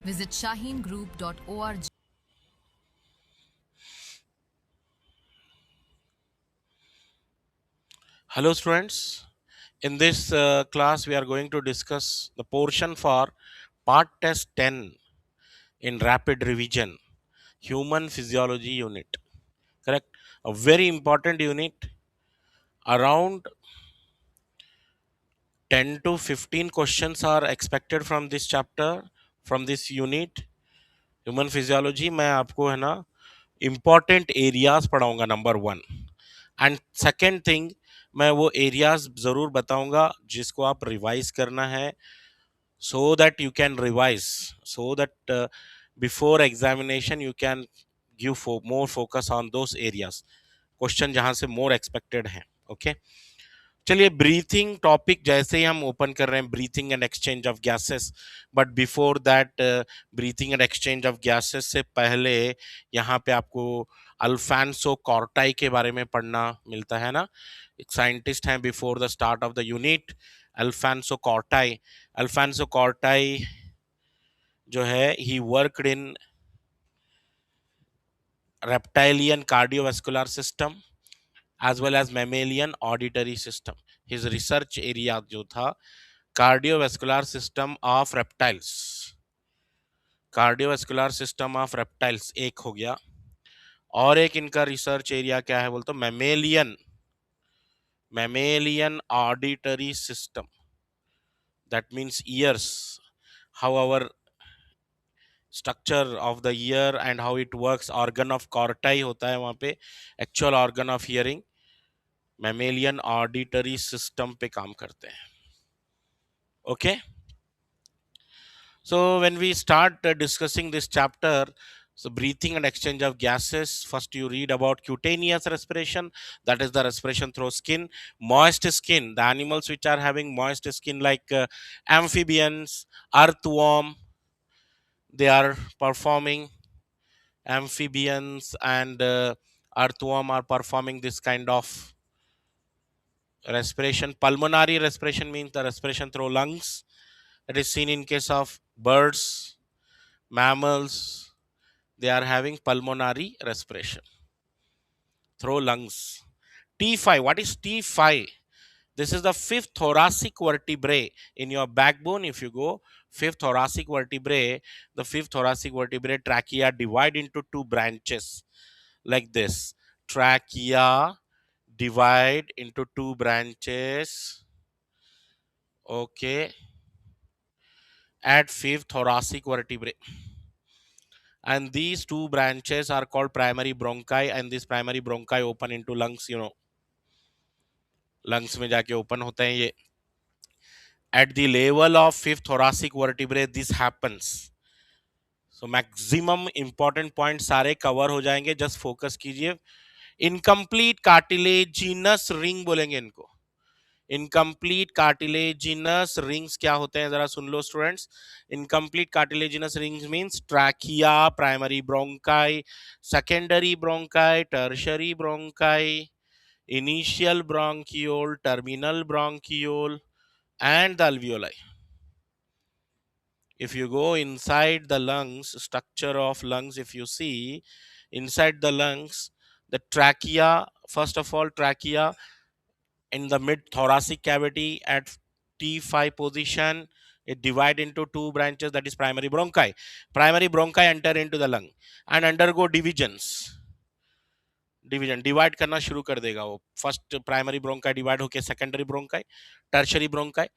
Visit shaheengroup.org. Hello students, in this class we are going to discuss the portion for part test 10 in rapid revision, human physiology unit. Correct? A very important unit. Around 10 to 15 questions are expected from this chapter, from this unit, human physiology. मैं आपको है ना important areas पढ़ाऊंगा number 1 and second thing मैं वो areas ज़रूर बताऊंगा जिसको आप रिवाइज करना है so that you can revise, so that before examination you can give more focus on those areas, question जहां से मोर एक्सपेक्टेड है. ओके, चलिए ब्रीथिंग टॉपिक जैसे ही हम ओपन कर रहे हैं, breathing and exchange of gases. But before that, breathing and exchange of gases से पहले यहाँ पे आपको अल्फांसो कॉर्टाई के बारे में पढ़ना मिलता है ना. एक साइंटिस्ट हैं before the start of the unit, Alfonso Corti. Alfonso Corti जो है, he worked in reptilian cardiovascular system as well as mammalian auditory system. His research area जो था cardiovascular system of reptiles. cardiovascular system of reptiles एक हो गया, और एक इनका रिसर्च एरिया क्या है बोलते, mammalian auditory system. That means ears, how our structure of the ear and how it works. organ of corti होता है वहाँ पे, actual organ of hearing. mammalian auditory system पे काम करते हैं. Okay, so when we start discussing this chapter, so breathing and exchange of gases, first you read about cutaneous respiration, that is the respiration through skin. Moist skin, the animals which are having moist skin like amphibians, earthworm, they are performing, amphibians and earthworm are performing this kind of respiration. Pulmonary respiration means the respiration through lungs. It is seen in case of birds, mammals, they are having pulmonary respiration through lungs. T5, what is T5? This is the fifth thoracic vertebrae in your backbone. If you go fifth thoracic vertebrae, the fifth thoracic vertebrae trachea divide into two branches like this. Trachea divide into two branches. Okay, at fifth thoracic vertebrae, and these two branches are called primary bronchi, and this primary bronchi open into lungs, lungs में जाके open होते हैं ये. At the level of fifth thoracic vertebrae this happens. So maximum important points सारे cover हो जाएंगे, just focus कीजिए. Incomplete cartilaginous ring बोलेंगे इनको. इनकम्प्लीट कार्टिलेजिनस रिंग्स क्या होते हैं, जरा सुन लो students. Incomplete cartilaginous rings means trachea, primary bronchi, secondary bronchi, tertiary bronchi, initial bronchiole, terminal bronchiole and the alveoli. If you go inside the lungs, structure of lungs, if you see inside the lungs, the trachea, first of all trachea in the mid thoracic cavity at T5 position, it divide into two branches, that is primary bronchi. Primary bronchi enter into the lung and undergo division divide करना शुरू कर देगा वो. First primary bronchi divide होके secondary bronchi, tertiary bronchi,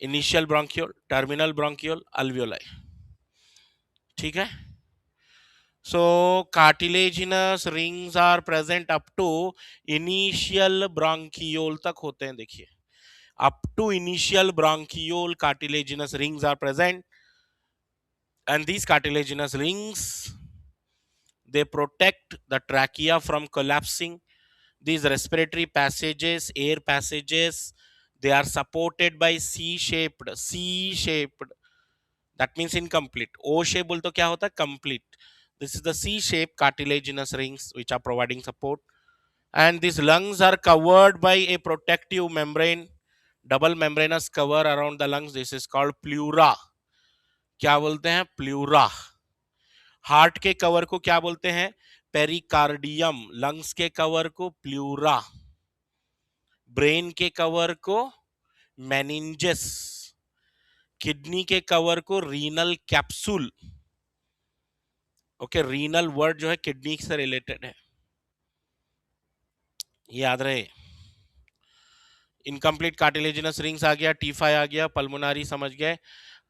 initial bronchiole, terminal bronchiole, alveoli. ठीक है. So cartilaginous rings are present up to initial bronchiole तक होते हैं. देखिए, up to initial bronchiole cartilaginous rings are present, and these cartilaginous rings, they protect the trachea from collapsing. These respiratory passages, air passages, they are supported by C-shaped, that means incomplete. O shape बोल तो क्या होता है, complete. This is the C-shaped cartilaginous rings which are providing support, and these lungs are covered by a protective membrane, double membranous cover around the lungs. This is called pleura. क्या बोलते हैं? Pleura. Heart के cover को क्या बोलते हैं? Pericardium. Lungs के cover को प्लूरा। ब्रेन के कवर को मेनिंजेस। किडनी के कवर को renal capsule. Okay, renal word जो है किडनी से रिलेटेड है, याद रहे। इनकम्प्लीट कार्टिलेजिनस रिंग्स आ गया, टी5 आ गया, पल्मोनरी समझ गए।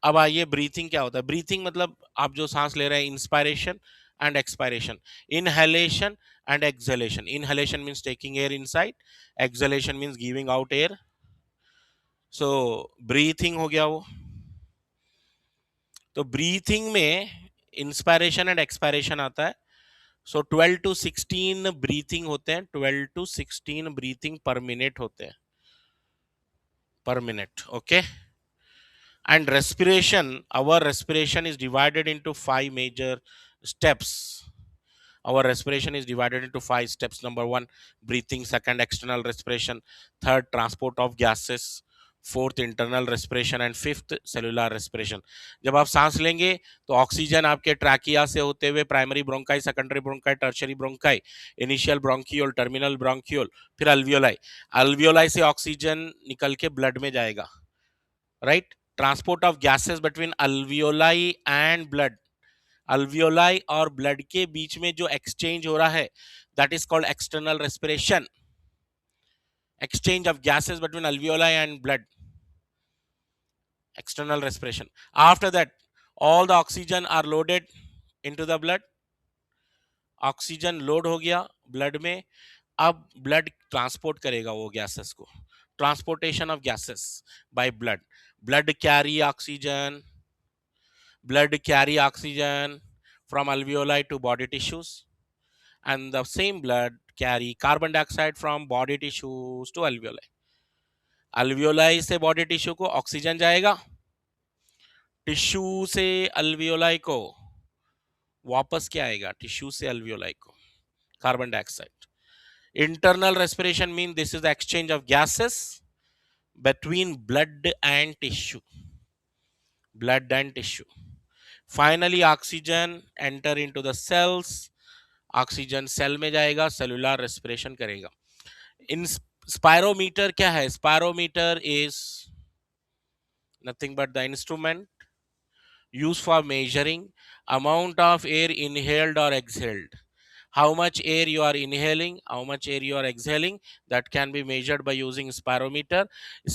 अब आइए ब्रीथिंग क्या होता है। ब्रीथिंग मतलब आप जो सांस ले रहे हैं, inspiration and expiration, inhalation and exhalation. Inhalation means taking air inside, exhalation means giving out air. So breathing हो गया वो। तो ब्रीथिंग में इंस्पायरेशन एंड एक्सपायरेशन आता है। सो 12 to 16 ब्रीथिंग होते हैं, 12 to 16 ब्रीथिंग पर मिनट होते हैं, पर minute. Okay, and respiration, our respiration is divided into 5 major steps. Our respiration is divided into 5 steps. Number 1, breathing. Second, external respiration. Third, transport of gases. Fourth, internal respiration. And fifth, cellular respiration. जब आप सांस लेंगे तो oxygen आपके trachea से होते हुए primary bronchi, secondary bronchi, tertiary bronchi, initial bronchiole, terminal bronchiole, फिर अल्वियोलाई। अल्वियोलाई से ऑक्सीजन निकल के ब्लड में जाएगा, right. Transport of gases between alveoli and blood. Alveoli और ब्लड के बीच में जो एक्सचेंज हो रहा है, that is called external respiration. Exchange of gases between alveoli and blood, external respiration. After that, all the oxygen are loaded into the blood. Oxygen load हो गया blood में। अब ब्लड ट्रांसपोर्ट करेगा वो गैसेस को, transportation of gases by blood. Blood carry oxygen, blood carry oxygen from alveoli to body tissues, and the same blood carry carbon dioxide from body tissues to alveoli. alveoli से body tissue को oxygen जाएगा, tissue से alveoli को वापस क्या आएगा? Tissue से alveoli को carbon dioxide. internal respiration means this is the exchange of gases between blood and tissue, blood and tissue. Finally oxygen enter into the cells, oxygen cell में जाएगा, सेलुलर रेस्पिरेशन करेगा। इन स्पायरोमीटर क्या है? Spirometer is nothing but the instrument use for measuring amount of air inhaled और exhaled. how much air you are inhaling, how much air you are exhaling, that can be measured by using spirometer.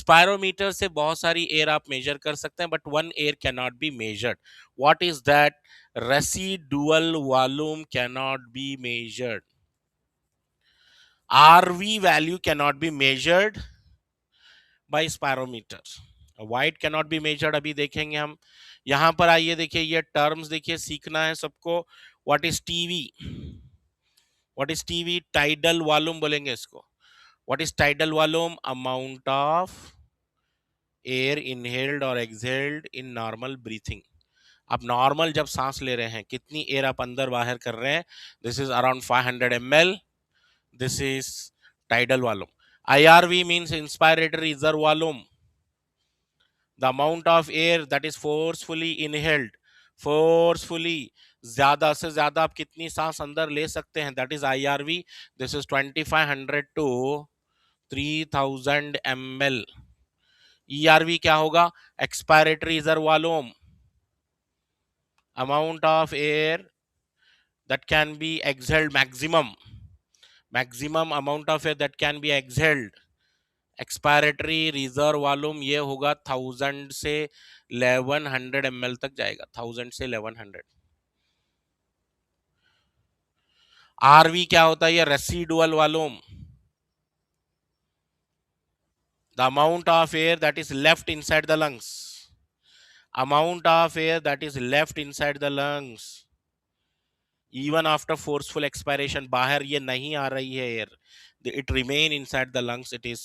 Spirometer से बहुत सारी air आप measure कर सकते हैं, but one air cannot be measured. What is that? Residual volume cannot be measured. RV value cannot be measured by spirometer. Void cannot be measured, अभी देखेंगे हम। यहां पर आइए, देखिए ये टर्म्स देखिए, सीखना है सबको। What is TV? What is TV? Tidal volume बोलेंगे इसको। What is tidal volume? Amount of air inhaled or exhaled in normal breathing. आप नॉर्मल जब सांस ले रहे हैं, कितनी एयर आप अंदर बाहर कर रहे हैं? This is around 500 ml. This is tidal volume. IRV means inspiratory reserve volume. The amount of air that is forcefully inhaled. Forcefully, ज्यादा से ज्यादा आप कितनी सांस अंदर ले सकते हैं, that is IRV. This is 2500 to 3000 ml. ERV क्या होगा? Expiratory reserve volume, amount of air that can be exhaled, maximum amount of air that can be exhaled. Expiratory reserve volume ये होगा 1000 से 1100 ml तक जाएगा, 1000 से 1100। आरवी क्या होता है? ये residual volume, the amount of air that is left inside the lungs, amount of air that is left inside the lungs even after forceful expiration, बाहर ये नहीं आ रही है air, it remain inside the lungs, it is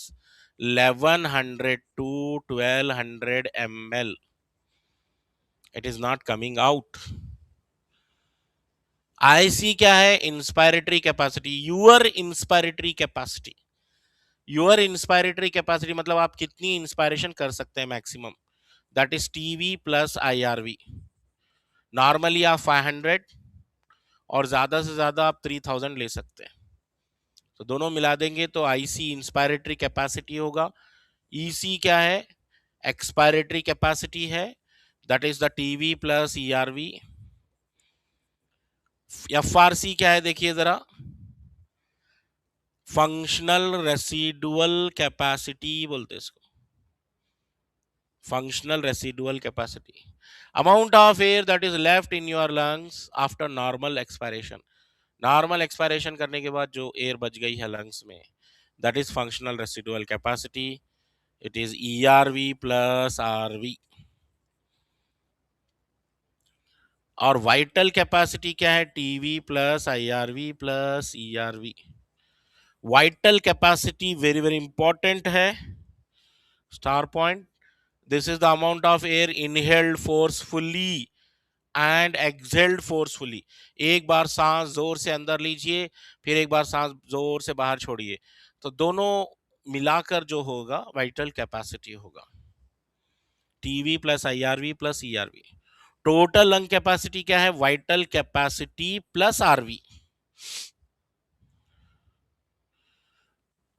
1100 to 1200 ml. It is not coming out. IC क्या है? Inspiratory capacity, your inspiratory capacity. Your inspiratory capacity मतलब आप कितनी इंस्पायरेशन कर सकते हैं maximum, that is TV plus IRV। Normally आप 500 और ज़्यादा से ज़्यादा आप 3000 ले सकते हैं। तो दोनों मिला देंगे तो आईसी इंस्पायरेटरी कैपेसिटी होगा। ईसी क्या है? एक्सपायरेटरी कैपेसिटी है, that is the TV plus ERV. FRC क्या है देखिए जरा, फंक्शनल रेसिडुअल कैपेसिटी बोलते हैं इसको, functional residual capacity, amount of air that is left in your lungs after normal expiration. Normal expiration करने के बाद जो एयर बच गई है लंग्स में, that is functional residual capacity. It is ERV plus RV. और वाइटल कैपेसिटी क्या है? TV plus IRV plus ERV. Vital capacity very very important है, star point. This is the amount of air inhaled forcefully and exhaled forcefully. एक बार सांस जोर से अंदर लीजिए, फिर एक बार सांस जोर से बाहर छोड़िए, तो दोनों मिलाकर जो होगा वाइटल कैपेसिटी होगा, TV plus IRV plus ERV. Total lung capacity क्या है? Vital capacity plus RV.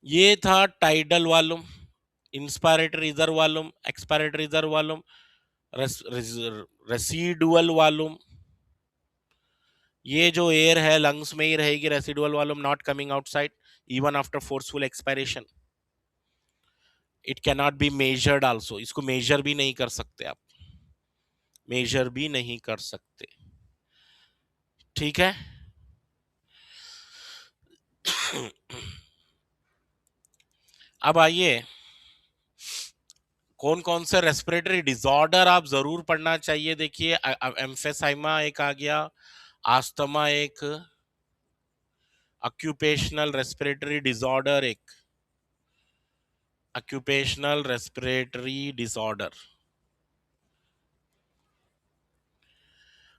ये था tidal volume, inspiratory reserve volume, expiratory reserve volume, residual volume. ये जो एयर है लंग्स में ही रहेगी, residual volume not coming outside even after forceful expiration. It can not be measured also, इसको measure भी नहीं कर सकते आप, मेजर भी नहीं कर सकते, ठीक है। अब आइए, कौन कौन से रेस्पिरेटरी डिसऑर्डर आप जरूर पढ़ना चाहिए। देखिए एम्फेसाइमा एक आ गया, आस्थमा एक, ऑक्यूपेशनल रेस्पिरेटरी डिसऑर्डर एक, ऑक्यूपेशनल रेस्पिरेटरी डिसऑर्डर।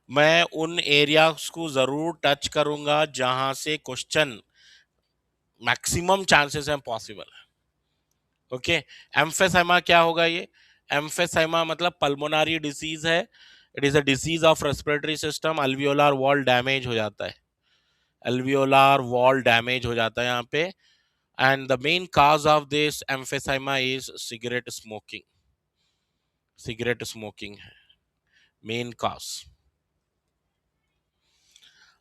मैं उन एरियाज को जरूर टच करूंगा जहां से क्वेश्चन मैक्सिमम चांसेस हैं पॉसिबल। ओके, एम्फेसाइमा क्या होगा? ये एम्फेसाइमा मतलब पल्मोनरी डिसीज है। It is a disease of respiratory system. Alveolar wall damage हो जाता है, अल्वियोलार वॉल डैमेज हो जाता है यहाँ पे। And the main cause of this emphysema is cigarette smoking, cigarette smoking है मेन कॉज।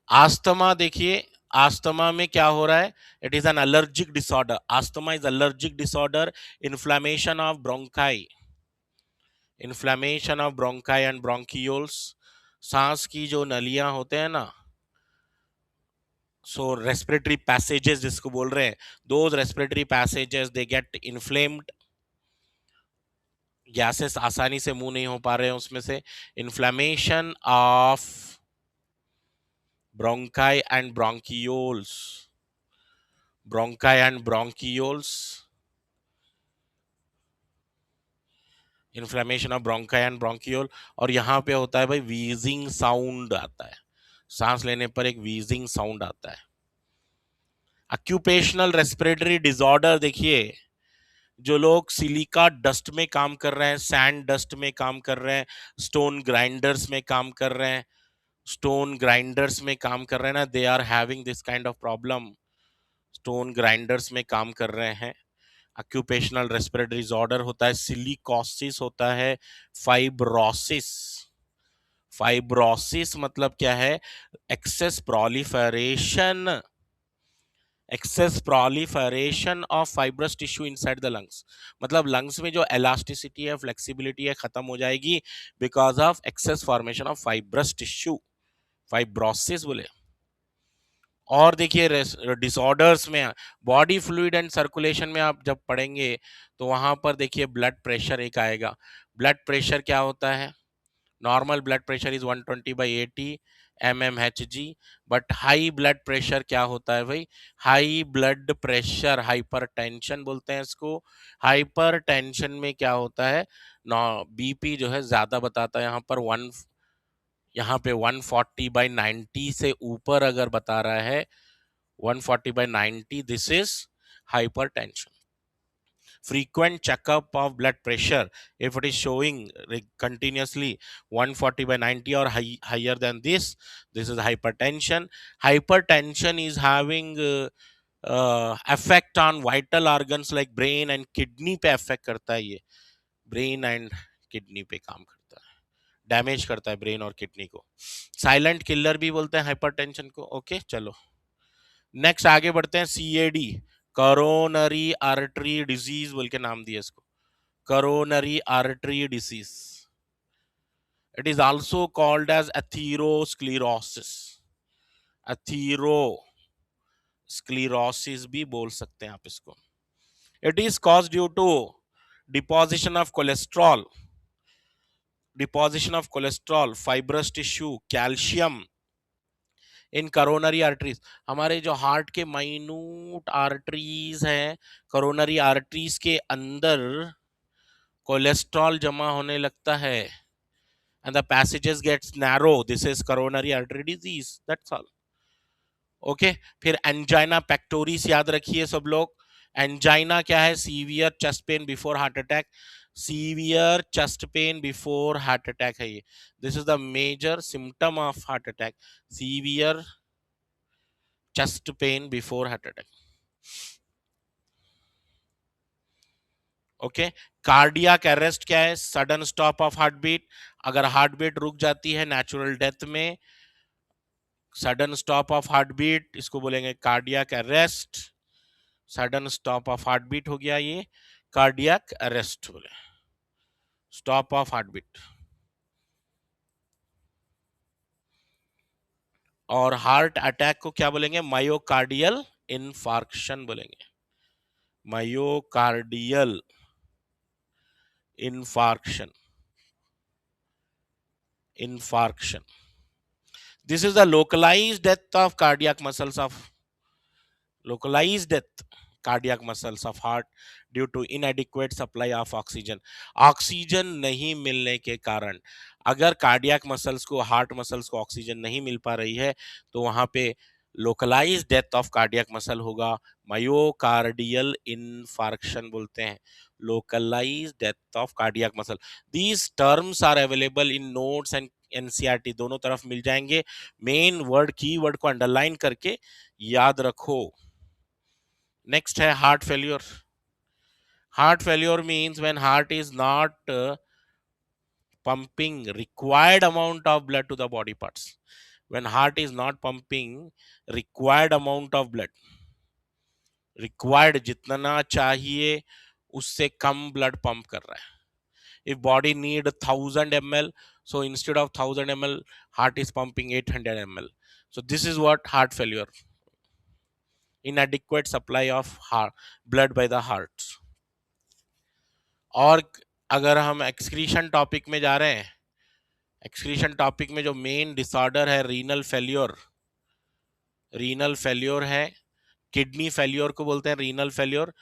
आस्थमा देखिए, आस्थमा में क्या हो रहा है? It is an allergic disorder. Asthma is allergic disorder, inflammation of bronchi, inflammation of bronchi and bronchioles. सांस की जो नलियां होते हैं ना, सो रेस्पिरेटरी पैसेजेस जिसको बोल रहे हैं, those respiratory passages they get inflamed, gases आसानी से मूव नहीं हो पा रहे हैं उसमें से। Inflammation of bronchi and bronchioles, bronchi and bronchioles, inflammation of bronchi and bronchiole. और यहाँ पे होता है भाई वीजिंग साउंड आता है, सांस लेने पर एक वीजिंग साउंड आता है। ऑक्यूपेशनल रेस्पिरेटरी डिसऑर्डर देखिए, जो लोग सिलिका डस्ट में काम कर रहे हैं, सैंड डस्ट में काम कर रहे हैं, स्टोन ग्राइंडर्स में काम कर रहे हैं, स्टोन ग्राइंडर्स में काम कर रहे हैं ना, they are having this kind of problem. Stone grinders में काम कर रहे हैं, ऑक्यूपेशनल रेस्पिरेटरी डिसऑर्डर होता है, सिलिकोसिस होता है, फाइब्रोसिस। फाइब्रोसिस मतलब क्या है? Excess proliferation, excess proliferation of fibrous tissue inside the lungs. मतलब लंग्स में जो एलास्टिसिटी है, फ्लेक्सिबिलिटी है, खत्म हो जाएगी because of excess formation of fibrous tissue, fibrosis बोले। और देखिए डिसऑर्डर्स में बॉडी फ्लूइड एंड सर्कुलेशन में आप जब पढ़ेंगे तो वहां पर देखिए ब्लड प्रेशर एक आएगा। ब्लड प्रेशर क्या होता है? Normal blood pressure is 120/80 mmHg, but high blood pressure क्या होता है भाई? हाई ब्लड प्रेशर, हाइपरटेंशन बोलते हैं इसको। हाइपरटेंशन में क्या होता है? बीपी जो है ज्यादा बताता है, यहाँ पे 140/90 से ऊपर अगर बता रहा है 140/90, this is hypertension. frequent checkup of blood pressure. If it is showing continuously 140 by 90 or higher than this is hypertension. Hypertension is having effect on vital organs like brain and kidney पे affect करता है ये, brain and kidney पे काम करता है, damage करता है ब्रेन और किडनी को. साइलेंट किलर भी बोलते हैं हाइपरटेंशन को. ओके चलो नेक्स्ट आगे बढ़ते हैं. सीएडी, करोनरी आर्टरी डिजीज बोल के नाम दिया इसको, coronary artery disease. It is also called as atherosclerosis. Atherosclerosis भी बोल सकते हैं आप इसको. It is cause due to deposition of cholesterol, fibrous tissue, calcium in coronary arteries. हमारे जो हार्ट के माइन्यूट आर्टरीज हैं, करोनरी आर्टरीज के अंदर कोलेस्ट्रॉल जमा होने लगता है and the passages gets narrow. This is coronary artery disease, that's all. Okay फिर एंजाइना पेक्टोरिस याद रखिए सब लोग. एंजाइना क्या है? Severe chest pain before heart attack. Severe chest pain before heart attack है ये. This is the major symptom of heart attack, severe chest pain before heart attack. Okay cardiac arrest क्या है? Sudden stop of heart beat. अगर heart beat रुक जाती है natural death में, sudden stop of heart beat, इसको बोलेंगे cardiac arrest. Sudden stop of heart beat हो गया ये कार्डियक अरेस्ट बोले, स्टॉप ऑफ हार्ट बीट. और हार्ट अटैक को क्या बोलेंगे? मायोकार्डियल इन्फार्क्शन बोलेंगे, myocardial infarction. This is the localized death of cardiac muscles of heart due to inadequate supply of oxygen. Oxygen नहीं मिलने के कारण, अगर कार्डियक मसल्स को, हार्ट मसल्स को ऑक्सीजन नहीं मिल पा रही है तो वहां पे localise death of cardiac muscle होगा, मायोकार्डियल इन्फार्क्शन बोलते हैं, localized death of cardiac muscle. These terms are available in notes and NCERT, दोनों तरफ मिल जाएंगे. मेन वर्ड की वर्ड को अंडरलाइन करके याद रखो. नेक्स्ट है heart failure. Heart failure means when heart is not pumping required amount of blood to the body parts. When heart is not pumping required amount of blood, required जितना चाहिए उससे कम blood pump कर रहा है. If body need 1000 ml, so instead of 1000 ml, heart is pumping 800 ml. So this is what heart failure. Inadequate supply of blood by the heart. और अगर हम excretion topic में जा रहे हैं, एक्सक्रीशन टॉपिक में जो मेन डिसऑर्डर है रीनल फेल्योर है. किडनी फेल्योर को बोलते हैं renal failure.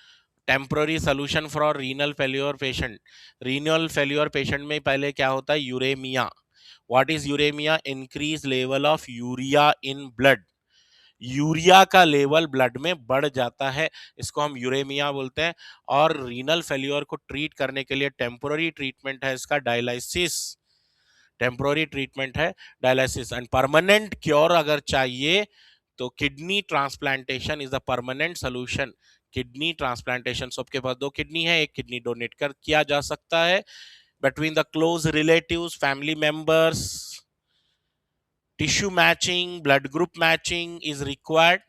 Temporary solution for renal failure patient. Renal failure patient में पहले क्या होता है? Uremia. What is uremia? Increase level of urea in blood. Urea का लेवल ब्लड में बढ़ जाता है, इसको हम यूरेमिया बोलते हैं. और रीनल फेल्योर को ट्रीट करने के लिए टेम्पररी ट्रीटमेंट है इसका डायलिसिस. टेम्पररी ट्रीटमेंट है डायलिसिस. एंड परमानेंट क्योर अगर चाहिए तो kidney transplantation is the permanent solution. Kidney transplantation, सबके पास 2 किडनी है, 1 किडनी डोनेट कर किया जा सकता है. Between the close relatives, family members, tissue matching, blood group matching is required.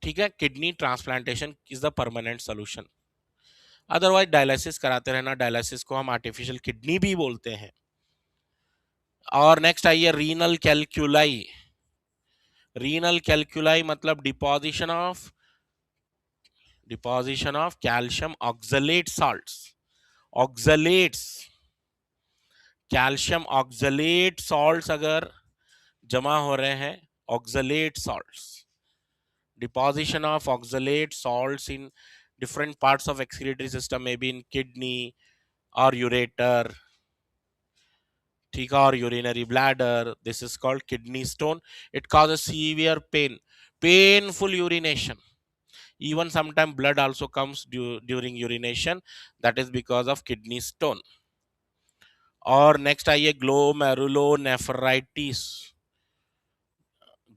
ठीक है, kidney transplantation is the permanent solution. Otherwise dialysis कराते रहना. डायलिसिस को हम आर्टिफिशियल किडनी भी बोलते हैं. और नेक्स्ट आइए रीनल कैल्कुलाई. रीनल कैल्कुलाई मतलब deposition of calcium oxalate salts. Calcium oxalate salts अगर जमा हो रहे हैं, oxalate salts, deposition of oxalate salts in different parts of excretory system, maybe in kidney or ureter, ठीक है, और urinary bladder. This is called kidney stone. It causes severe painful urination. Even sometimes blood also comes during urination, that is because of kidney stone. और next आइए glomerulonephritis.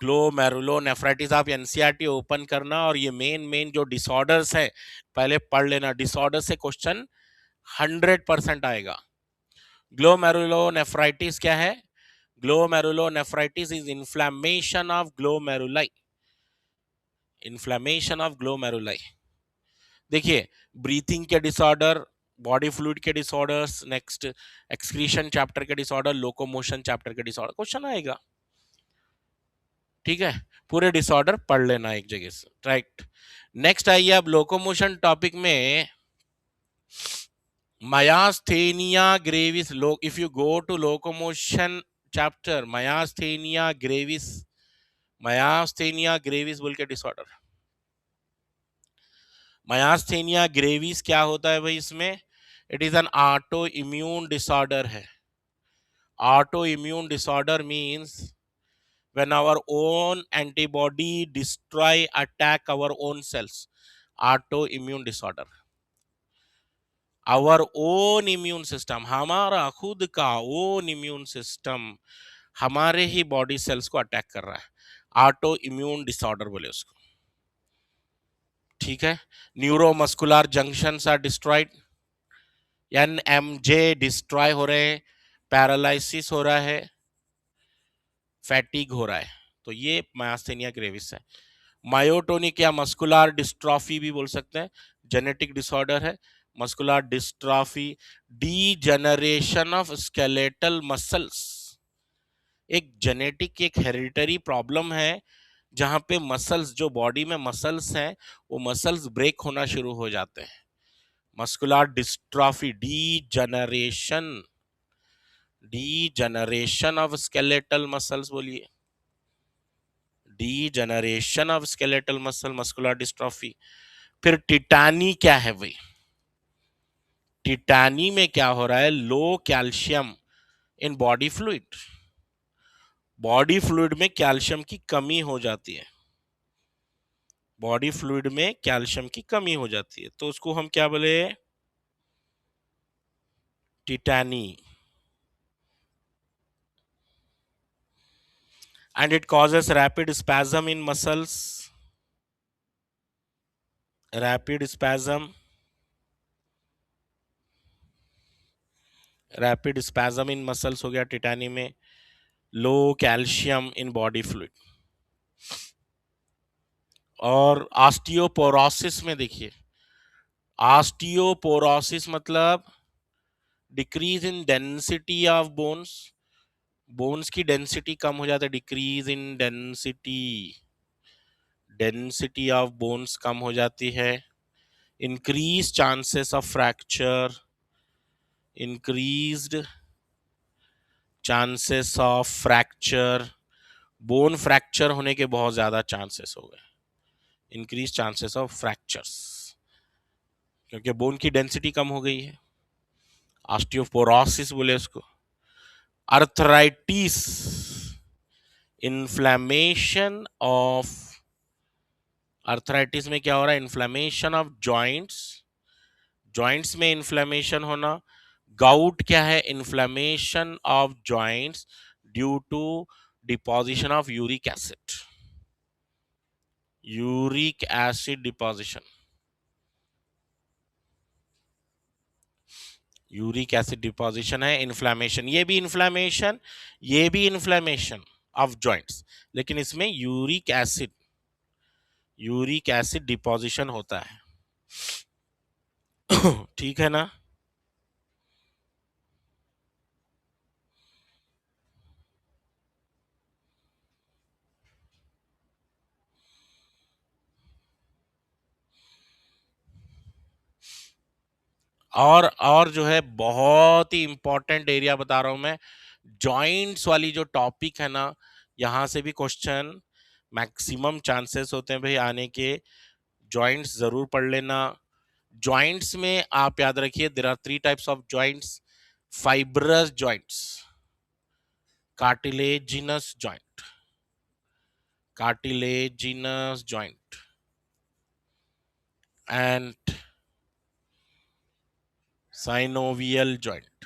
Glomerulonephritis आप NCERT open करना और ये main जो disorders है पहले पढ़ लेना। डिसऑर्डर से क्वेश्चन 100% आएगा। ग्लोमेरुलोनेफ्राइटिस क्या है? Glomerulonephritis is inflammation of glomeruli. Inflammation of glomeruli. देखिए, ब्रीथिंग के डिसऑर्डर, बॉडी फ्लूइड के डिसऑर्डर्स, नेक्स्ट एक्सक्रीशन चैप्टर के डिसऑर्डर, लोकोमोशन चैप्टर के डिसऑर्डर क्वेश्चन आएगा। ठीक है, पूरे डिसऑर्डर पढ़ लेना एक जगह से, राइट। नेक्स्ट आइए अब लोकोमोशन टॉपिक में myasthenia gravis. If you go to locomotion chapter, myasthenia gravis बोल के डिसऑर्डर। मायास्थेनिया ग्रेविस क्या होता है भाई? इसमें it is an autoimmune disorder है। Autoimmune disorder means when our own antibody attack our own cells. Autoimmune disorder। our own immune system, हमारा खुद का own immune system हमारे ही बॉडी सेल्स को अटैक कर रहा है। ऑटो इम्यून डिसऑर्डर बोले उसको। ठीक है, neuromuscular junctions are destroyed, NMJ destroy हो रहे हैं, पैरालिसिस हो रहा है, फैटिग हो रहा है। तो ये मायास्थेनिया ग्रेविस है। मायोटोनिक या मस्कुलर डिस्ट्रॉफी भी बोल सकते हैं, जेनेटिक डिसऑर्डर है। Muscular dystrophy, degeneration of skeletal muscles, एक जेनेटिक एक हेरिडिटरी प्रॉब्लम है जहां पे मसल्स, जो बॉडी में मसल्स हैं वो मसल्स ब्रेक होना शुरू हो जाते हैं। Muscular dystrophy, degeneration of skeletal muscles, बोलिए degeneration of skeletal muscle, muscular dystrophy. फिर टिटानी क्या है भाई? टिटानी में क्या हो रहा है? Low calcium in body fluid, body fluid में कैल्शियम की कमी हो जाती है। बॉडी फ्लूइड में कैल्शियम की कमी हो जाती है, तो उसको हम क्या बोले? Tetany. And it causes rapid spasm in muscles, rapid spasm, rapid spasm in muscles हो गया टिटानी में। Low calcium in body fluid. और ऑस्टियोपोरोसिस में देखिए, ऑस्टियोपोरोसिस मतलब decrease in density of bones, bones की डेंसिटी कम हो जाता है। Decrease in density, density of bones कम हो जाती है। Increase chances of fracture, increased chances of fracture, bone fracture होने के बहुत ज्यादा चांसेस हो गए। इंक्रीज चांसेस ऑफ फ्रैक्चर्स, क्योंकि बोन की डेंसिटी कम हो गई है। ऑस्टियोपोरोसिस बोले उसको। अर्थराइटिस, इन्फ्लेमेशन ऑफ, अर्थराइटिस में क्या हो रहा है? इन्फ्लेमेशन ऑफ जॉइंट्स, जॉइंट्स में इन्फ्लेमेशन होना। गाउट क्या है? Inflammation of joints due to deposition of uric acid, uric acid deposition, uric acid deposition है इन्फ्लेमेशन। ये भी इन्फ्लेमेशन, ये भी इन्फ्लेमेशन ऑफ जॉइंट्स, लेकिन इसमें uric acid, uric acid deposition होता है। ठीक है ना? और जो है बहुत ही इंपॉर्टेंट एरिया बता रहा हूं मैं, जॉइंट्स वाली जो टॉपिक है ना, यहां से भी क्वेश्चन मैक्सिमम चांसेस होते हैं भाई आने के। जॉइंट्स जरूर पढ़ लेना। जॉइंट्स में आप याद रखिए, there are 3 types of joints. Fibrous joints, cartilaginous joint, cartilaginous joint, and synovial joint.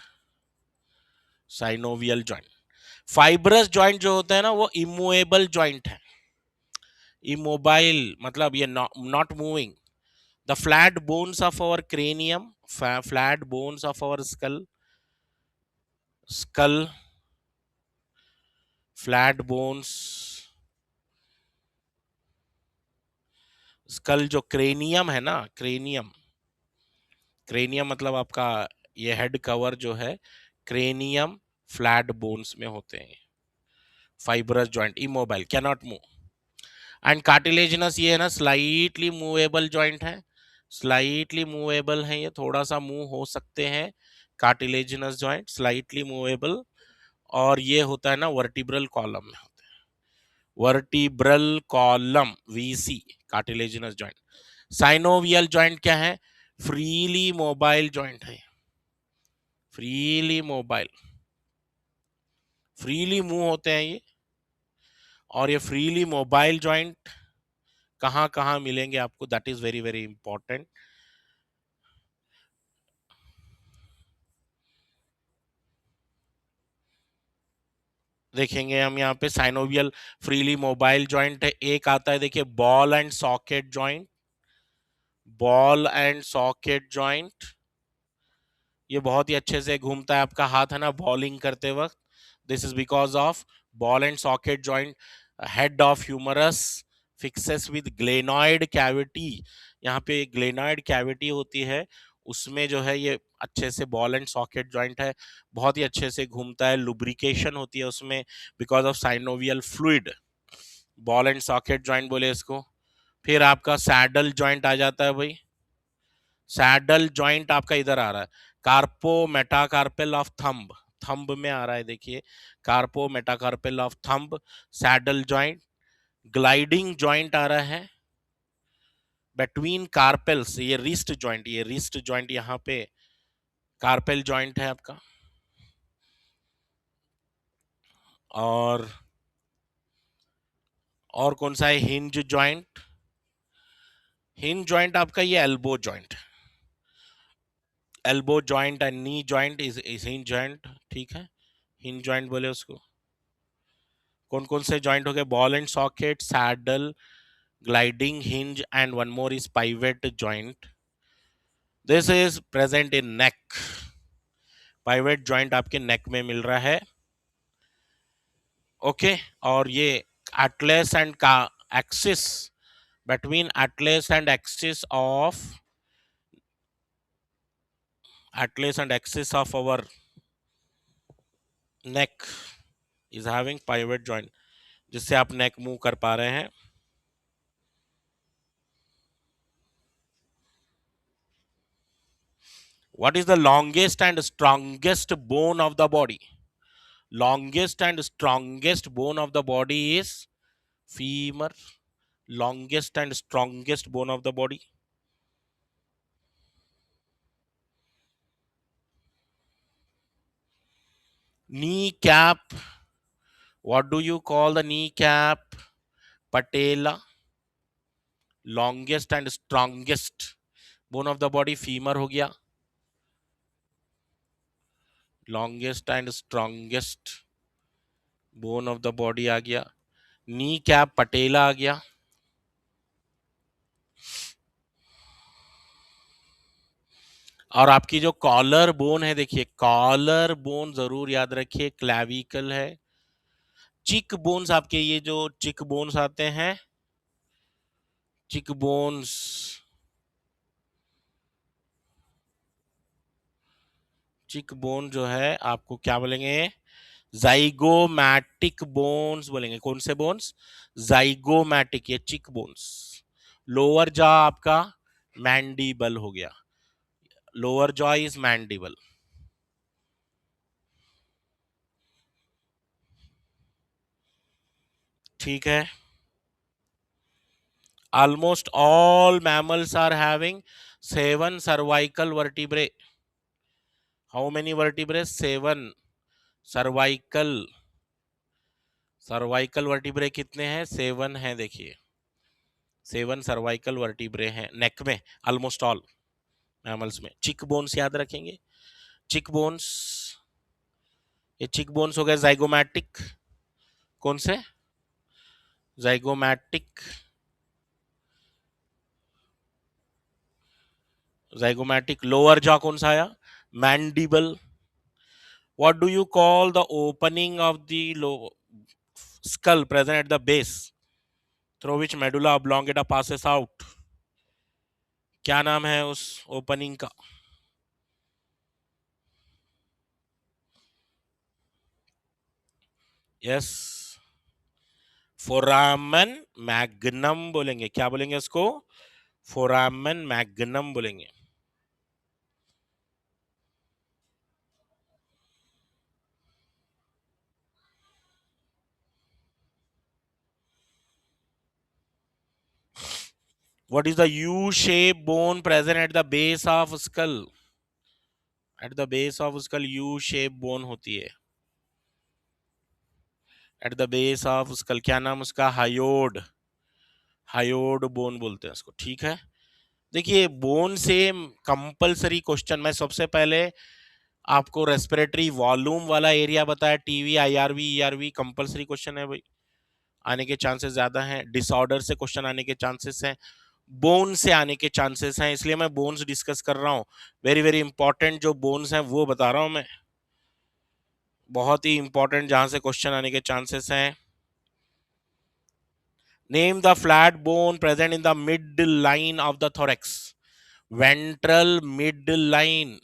Synovial joint. Fibrous joint जो होता है ना वो इमूवेबल जॉइंट है। इमोबाइल मतलब ये not moving. The flat bones of our cranium, flat bones of our skull, flat bones, skull जो cranium है ना, क्रेनियम, क्रेनियम मतलब आपका ये हेड कवर जो है, क्रेनियम फ्लैट बोन्स में होते हैं। Fibrous joint immobile, can not move. And cartilaginous ये है ना स्लाइटली मूवेबल जॉइंट है। स्लाइटली मूवेबल है, ये थोड़ा सा मूव हो सकते हैं। Cartilaginous joint slightly movable. और ये होता है ना वर्टिब्रल कॉलम में होता है। Vertebral column VC, cartilaginous joint. Synovial joint क्या है? फ्रीली मोबाइल जॉइंट है। फ्रीली मोबाइल, फ्रीली मूव होते हैं ये। और ये फ्रीली मोबाइल जॉइंट कहाँ कहाँ मिलेंगे आपको, that is very very important. देखेंगे हम यहाँ पे साइनोवियल फ्रीली मोबाइल जॉइंट है। एक आता है देखिए ball and socket joint. Ball and socket joint ये बहुत ही अच्छे से घूमता है आपका हाथ है ना बॉलिंग करते वक्त। This is because of ball and socket joint. Head of humerus fixes with glenoid cavity. यहाँ पे ग्लेनॉइड कैविटी होती है, उसमें जो है ये अच्छे से बॉल एंड सॉकेट जॉइंट है, बहुत ही अच्छे से घूमता है। लुब्रिकेशन होती है उसमें because of synovial fluid. Ball and socket joint बोले इसको। फिर आपका सैडल जॉइंट आ जाता है भाई। सैडल जॉइंट आपका इधर आ रहा है, carpometacarpal of thumb. Thumb में आ रहा है देखिए, carpometacarpal of thumb, saddle joint. Gliding joint आ रहा है बिटवीन कार्पेल्स, ये रिस्ट जॉइंट, ये रिस्ट जॉइंट यहाँ पे कार्पेल जॉइंट है आपका। और कौन सा है? Hinge joint. हिंज जॉइंट आपका ये elbow joint. Elbow joint and knee joint is hinge joint, ठीक है। हिंज जॉइंट बोले उसको। कौन कौन से जॉइंट हो गए? Ball and socket, saddle, gliding, hinge and one more is pivot joint. This is present in neck. Pivot joint आपके नेक में मिल रहा है, ओके। और ये एटलस एंड का axis, between atlas and axis of our neck is having pivot joint, जिससे आप नेक मूव कर पा रहे हैं। What is the longest and strongest bone of the body? Longest and strongest bone of the body is femur. Longest and strongest bone of the body. Kneecap. What do you call the kneecap? Patella. Longest and strongest bone of the body femur हो गया। Longest and strongest bone of the body आ गया। Knee cap पटेला आ गया। और आपकी जो collar bone है देखिए, कॉलर बोन जरूर याद रखिए, क्लैविकल है। चिक बोन्स आपके ये जो चिक बोन्स आते हैं, चिक बोन्स, चिक बोन जो है आपको क्या बोलेंगे? जाइगोमैटिक बोन्स बोलेंगे। कौन से बोन्स? जाइगोमैटिक, ये चिक बोन्स। लोअर जॉ आपका मैंडिबल हो गया। लोअर जॉ इज मैंडिबल, ठीक है। Almost all mammals are having 7 cervical vertebrae. How many vertebrae? 7 cervical। cervical vertebrae कितने हैं? 7 हैं देखिए। 7 सर्वाइकल वर्टिब्रे हैं नेक में, ऑलमोस्ट ऑल मैमल्स में। चिक बोन्स याद रखेंगे, चिक बोन्स, ये चिक बोन्स हो गए जाइगोमैटिक, कौन से, जाइगोमैटिक, जाइगोमैटिक। लोअर जॉ कौन सा आया, mandible. What do you call the opening of the skull present at the base through which medulla oblongata passes out? क्या नाम है उस ओपनिंग का? यस, फोरामन मैग्नम बोलेंगे। क्या बोलेंगे उसको? फोरामन मैग्नम बोलेंगे। What is the U-shaped bone present at the base of skull? At the base of skull U-shaped bone होती है। At the base of skull क्या नाम उसका? हायोड, हायोड बोन बोलते हैं उसको। ठीक है, देखिए बोन से कंपलसरी क्वेश्चन, मैं सबसे पहले आपको रेस्पिरेटरी वॉल्यूम वाला एरिया बताया, TV IRV ERV compulsory question है भाई, आने के चांसेस ज्यादा हैं। डिसऑर्डर से क्वेश्चन आने के चांसेस हैं, बोन से आने के चांसेस हैं, इसलिए मैं बोन्स डिस्कस कर रहा हूँ। वेरी वेरी इंपॉर्टेंट जो बोन्स हैं वो बता रहा हूँ मैं, बहुत ही इंपॉर्टेंट जहां से क्वेश्चन आने के चांसेस हैं। Name the flat bone present in the mid line of the thorax. Ventral mid line,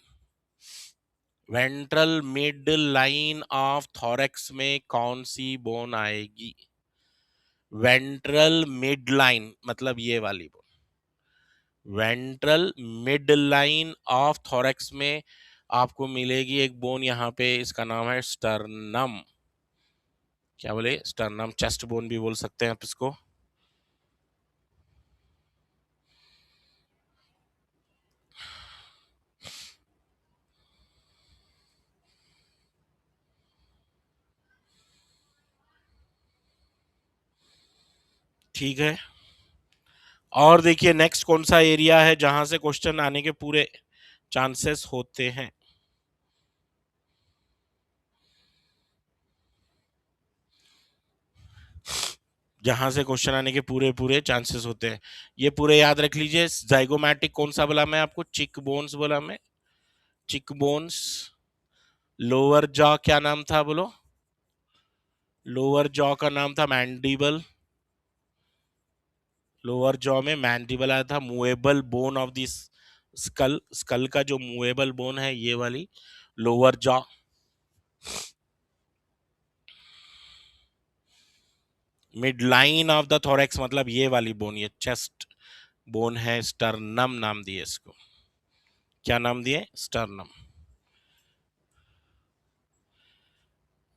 ventral mid line of thorax में कौन सी बोन आएगी? वेंट्रल मिड लाइन मतलब ये वाली bone, ventral mid line of thorax में आपको मिलेगी एक बोन यहाँ पे, इसका नाम है स्टर्नम। क्या बोले? स्टर्नम, चेस्ट बोन भी बोल सकते हैं आप इसको। ठीक है, और देखिए नेक्स्ट कौन सा एरिया है जहां से क्वेश्चन आने के पूरे चांसेस होते हैं? जहां से क्वेश्चन आने के पूरे पूरे चांसेस होते हैं, ये पूरे याद रख लीजिए। जाइगोमैटिक कौन सा बोला मैं आपको? चिक बोन्स बोला मैं, चिक बोन्स। लोअर जॉ क्या नाम था बोलो? लोअर जॉ का नाम था मैंडिबल, लोअर जॉ में मैंडिबल आया था। Movable bone of this skull, skull का जो मूवेबल बोन है ये वाली lower jaw. Mid line of the thorax मतलब ये वाली बोन, ये चेस्ट बोन है, स्टर्नम नाम दिए इसको। क्या नाम दिए? स्टर्नम।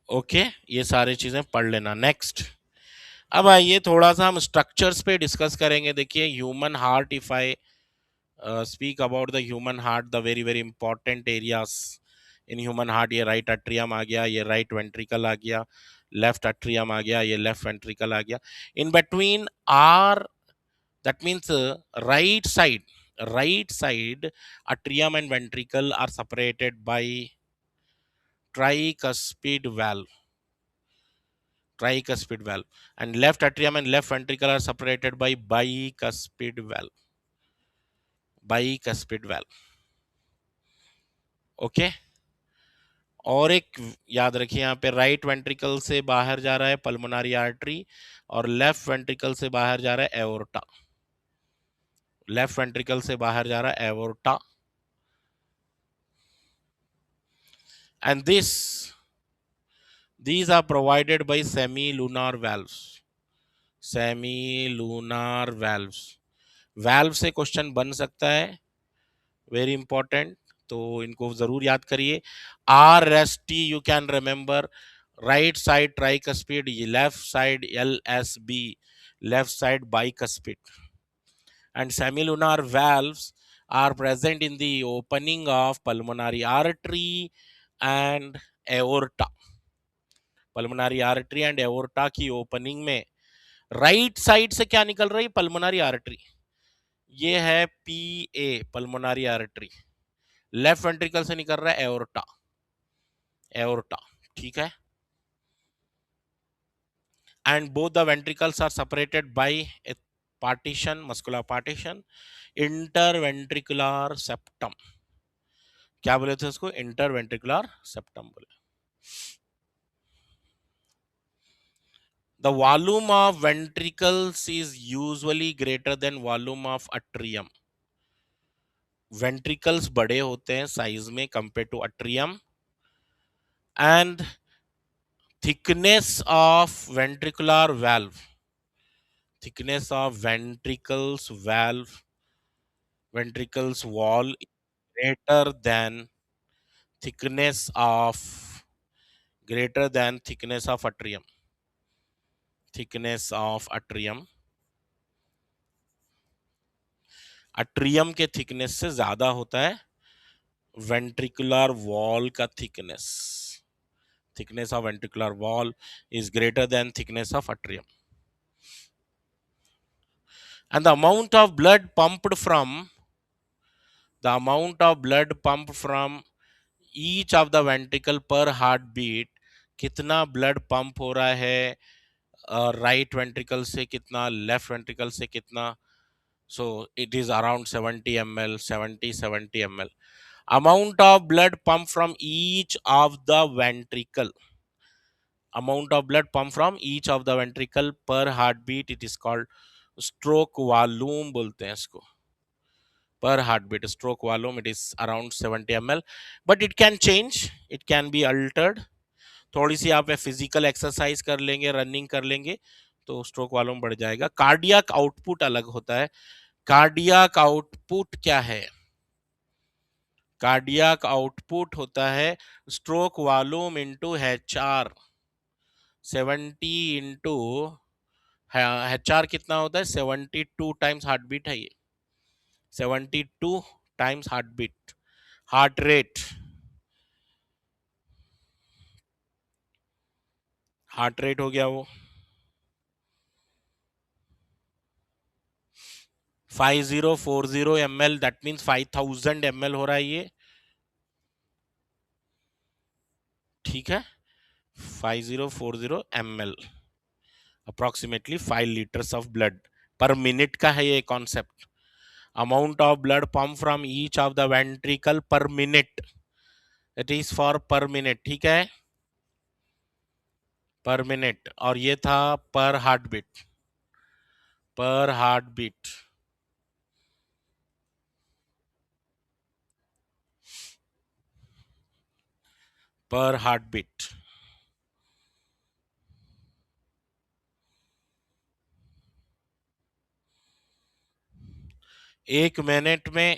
ओके, ये सारी चीजें पढ़ लेना। नेक्स्ट, अब आइए थोड़ा सा हम स्ट्रक्चर्स पे डिस्कस करेंगे। देखिए human heart, if I speak about the human heart, the very very important areas in human heart, ये राइट अट्रियम आ गया, ये राइट वेंट्रिकल आ गया, लेफ्ट अट्रियम आ गया, ये लेफ्ट वेंट्रिकल आ गया। In between R, that means right side atrium and ventricle are separated by tricuspid valve, tricuspid valve, and left atrium and left ventricle are separated by bicuspid valve, bicuspid valve। Okay, और एक याद रखिए यहाँ पे, right ventricle से बाहर जा रहा है पल्मोनरी आर्टरी, और लेफ्ट वेंट्रिकल से बाहर जा रहा है एओर्टा, लेफ्ट वेंट्रिकल से बाहर जा रहा है aorta. And these are provided by semilunar valves, semilunar valves। valve से क्वेश्चन बन सकता है, वेरी इंपॉर्टेंट, तो इनको जरूर याद करिए। R S T you can remember, right side tricuspid, left side L S B, left side bicuspid. And semilunar valves are present in the opening of pulmonary artery and aorta, pulmonary artery and aorta की opening में right side से क्या निकल रही है? Pulmonary artery, ये है P A pulmonary artery. Left ventricle से निकल रहा है एओर्टा, एओर्टा, ठीक है। And both the ventricles are separated by a partition, muscular partition, interventricular septum. क्या बोले थे उसको? इंटरवेंट्रिकुलर सेप्टम बोले। The volume of ventricles is usually greater than volume of atrium. Ventricles बड़े होते हैं साइज में compare to atrium, and thickness of ventricular valve, thickness of ventricles valve, ventricles wall greater than thickness of, greater than thickness of atrium, thickness of atrium, atrium के thickness से ज्यादा होता है ventricular wall का thickness, thickness of ventricular wall is greater than thickness of atrium. And the amount of blood pumped from, the amount of blood pumped from each of the ventricle per heartbeat, कितना blood pump हो रहा है right ventricle से, कितना left ventricle से, कितना, so it is around 70 ml, 70 ml. Amount of blood pumped from each of the ventricle, amount of blood pumped from each of the ventricle per heartbeat, it is called stroke volume बोलते हैं इसको, per heartbeat stroke volume, it is around 70 ml, but it can change, it can be altered. थोड़ी सी आप physical exercise कर लेंगे, running कर लेंगे तो स्ट्रोक वॉल्यूम बढ़ जाएगा। कार्डियक आउटपुट अलग होता है। कार्डियक आउटपुट क्या है? कार्डियक आउटपुट होता है stroke volume into HR, 70 into HR कितना होता है? 72 टाइम्स हार्ट बीट है ये, 72 times heart beat, heart rate, heart rate हो गया वो 5040 ml, दैट मीन्स 5000 ml हो रहा है ये, ठीक है। 5040 ml, approximately 5 litres of blood पर मिनट का है ये concept. Amount of blood pump from each of the ventricle पर मिनट, इट इज फॉर पर मिनट, ठीक है, पर मिनट। और ये था पर हार्ट बीट, पर हार्ट बीट, पर हार्ट बीट। एक मिनट में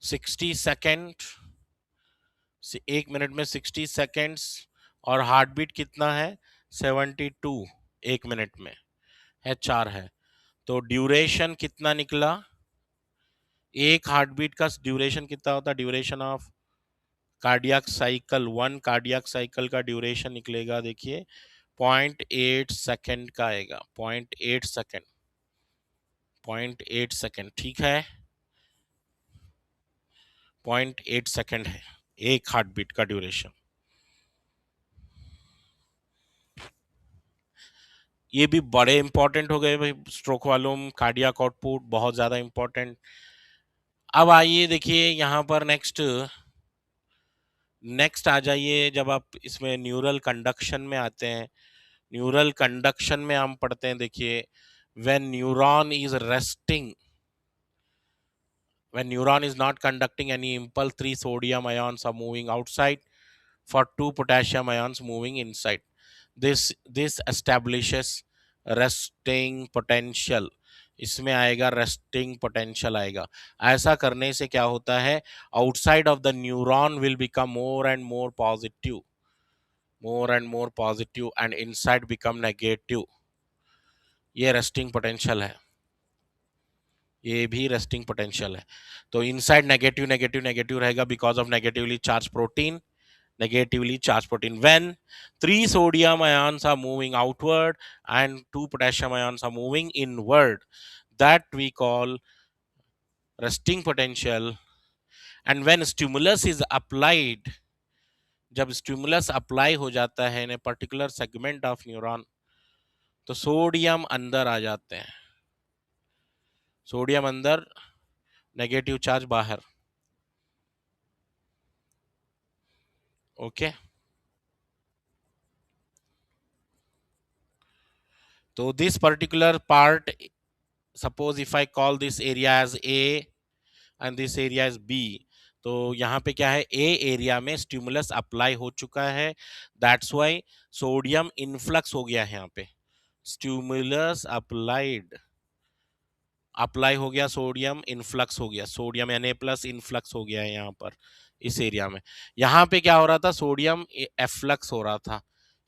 60 सेकेंड, एक मिनट में 60 सेकेंड्स, और हार्ट बीट कितना है? 72 एक मिनट में, HR है। तो ड्यूरेशन कितना निकला? एक हार्ट बीट का ड्यूरेशन कितना होता है? Duration of cardiac cycle, 1 cardiac cycle का ड्यूरेशन निकलेगा, देखिए 0.8 सेकेंड का आएगा, 0.8 सेकेंड, 0.8 सेकेंड, ठीक है, 0.8 सेकेंड है एक हार्ट बीट का ड्यूरेशन। ये भी बड़े इंपॉर्टेंट हो गए भाई, स्ट्रोक वॉल्यूम, कार्डियक आउटपुट, बहुत ज्यादा इंपॉर्टेंट। अब आइए देखिए यहाँ पर नेक्स्ट, नेक्स्ट आ जाइए, जब आप इसमें न्यूरल कंडक्शन में आते हैं, न्यूरल कंडक्शन में हम पढ़ते हैं, देखिए when neuron is resting, when neuron is not conducting any impulse, 3 sodium ions are moving outside, for 2 potassium ions moving inside. This establishes resting potential, इसमें आएगा resting potential आएगा। ऐसा करने से क्या होता है? outside of the neuron will become more and more positive, more and more positive, and inside become negative। ये resting potential है, ये भी रेस्टिंग पोटेंशियल है। तो इनसाइड नेगेटिव नेगेटिव नेगेटिव रहेगा because of negatively charge protein, negatively charged protein. When 3 sodium ions are moving outward and 2 potassium ions are moving inward, that we call resting potential. And when stimulus is applied, जब stimulus apply हो जाता है in a particular segment of neuron, तो sodium अंदर आ जाते हैं, sodium अंदर, नेगेटिव चार्ज बाहर. ओके, तो this particular part, suppose if I call this area as A and this area is B, तो यहाँ पे क्या है, ए एरिया में स्टिमुलस अप्लाई हो चुका है, दैट्स वाई सोडियम इनफ्लक्स हो गया है यहाँ पे. स्टिमुलस अप्लाई हो गया, सोडियम इनफ्लक्स हो गया, सोडियम Na+ इनफ्लक्स हो गया है यहाँ पर इस एरिया में. यहाँ पे क्या हो रहा था, सोडियम एफ्लक्स हो रहा था.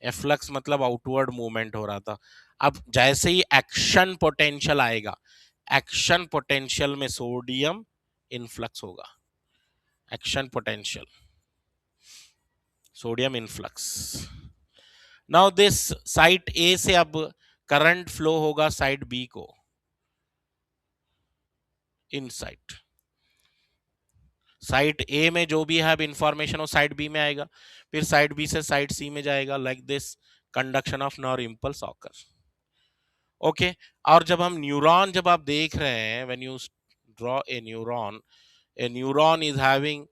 एफ्लक्स मतलब आउटवर्ड मूवमेंट हो रहा था. अब जैसे ही एक्शन पोटेंशियल आएगा, एक्शन पोटेंशियल में सोडियम इनफ्लक्स होगा. Action potential, sodium influx. Now this site A से अब करंट फ्लो होगा साइड बी को, इन साइट ए में जो भी है इंफॉर्मेशन वो साइड बी में आएगा, फिर साइड बी से साइड सी में जाएगा. Like this conduction of nerve impulse occur. Okay, और जब हम न्यूरॉन, जब आप देख रहे हैं, when you draw a neuron is having,